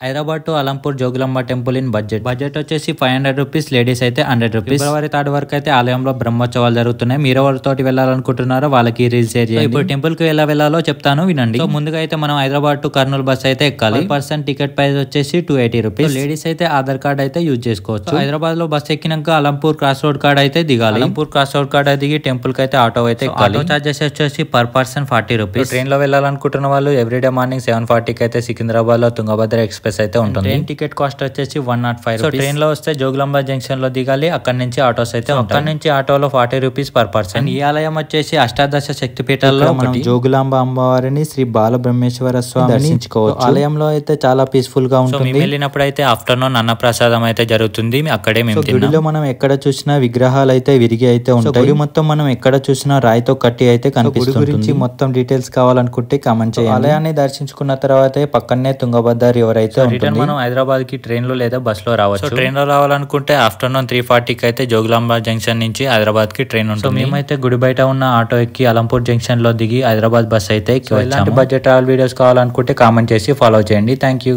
Hyderabad to Alampur Jogulamba temple in budget వచ్చేసి 500 rupees, ladies అయితే 100 rupees. ఫిబ్రవరి 3 వరకు అయితే ఆలయంలో బ్రహ్మోత్సవాలు జరుగుతున్నాయి. మీరు ఎవరితోటి వెళ్ళాలనుకుంటున్నారో వాళ్ళకి రీల్స్ షేర్ చేయండి. ఇప్పుడు టెంపుల్ కి ఎలా వెళ్ళాలో చెప్తాను వినండి. సో ముందుగా అయితే మనం హైదరాబాద్ టు కర్నూలు బస్ అయితే ఎక్కాలి. పర్సన్ టికెట్ ప్రైస్ వచ్చేసి 280 రూపీస్. లేడీస్ అయితే ఆధార్ కార్డ్ అయితే యూజ్ చేసుకోవచ్చు. హైదరాబాద్ లో బస్ ఎక్కినాక అలంపూర్ క్రాస్ రోడ్ కార్డ్ అయితే దిగాలి. అలంపూర్ క్రాస్ రోడ్ కార్డ్ దిగి టెంపుల్ కి అయితే ఆటో అయితే ఎక్కాలి. ఆటో చార్జెస్ వచ్చేసి పర్ పర్సన్ 40 రూపీస్. ట్రైన్ లో వెళ్ళాలనుకుంటున్న వాళ్ళు ఎవ్రీడే మార్నింగ్ 7:40 కి అయితే సికింద్రాబాద్ లో తుంగభద్ర ఎక్స్ప్రెస్ అయితే ఉంటుంది. ట్రైన్ టికెట్ కాస్ట్ వచ్చేసి 105 రూపీస్. ట్రైన్ లో వస్తే జోగులాంబ జంక్షన్ లో దిగాలి. అక్కడ నుంచి ఆటోస్ అయితే అక్కడ నుంచి ఆటోలో 40 రూపీస్ పర్ పర్సన్. ఈ ఆలయం వచ్చేసి అష్టాదశ శక్తిపీఠాల్లో మనం జోగులాంబ అమ్మవారిని శ్రీ బాలబ్రహ్మేశ్వర స్వామి దర్శించుకోవచ్చు. ఆలయంలో అయితే చాలా పీస్ఫుల్ గా ఉంటుంది. మేము వెళ్ళినప్పుడు అయితే ఆఫ్టర్నూన్ అన్న ప్రసాదం అయితే జరుగుతుంది. అక్కడే మేము గుడిలో మనం ఎక్కడ చూసినా విగ్రహాలు అయితే విరిగి అయితే ఉంటాయి. గుడి మొత్తం మనం ఎక్కడ చూసినా రాయితో కట్టి అయితే కనిపిస్తుంది. గురించి మొత్తం డీటెయిల్స్ కావాలనుకుంటే కామెంట్ చేయండి. ఆలయాన్ని దర్శించుకున్న తర్వాత పక్కనే తుంగభద్ర రివర్ అయితే ఉంటుంది. మనం హైదరాబాద్ కి ట్రైన్ లో లేదా బస్ లో రావచ్చు. ట్రైన్ లో రావాలనుకుంటే ఆఫ్టర్నూన్ 3:40 కి అయితే జోగులాంబ జంక్షన్ నుంచి హైదరాబాద్ కి ట్రైన్ ఉంటుంది. మేమైతే గుడి బయట ఉన్న ఆటో ఎక్కి అలంపూర్ జంక్షన్ లో దిగి హైదరాబాద్ బస్ అయితే ఇలాంటి బడ్జెట్ ట్రావెల్ వీడియోస్ కావాలనుకుంటే కామెంట్ చేసి ఫాలో చేయండి. Thank you.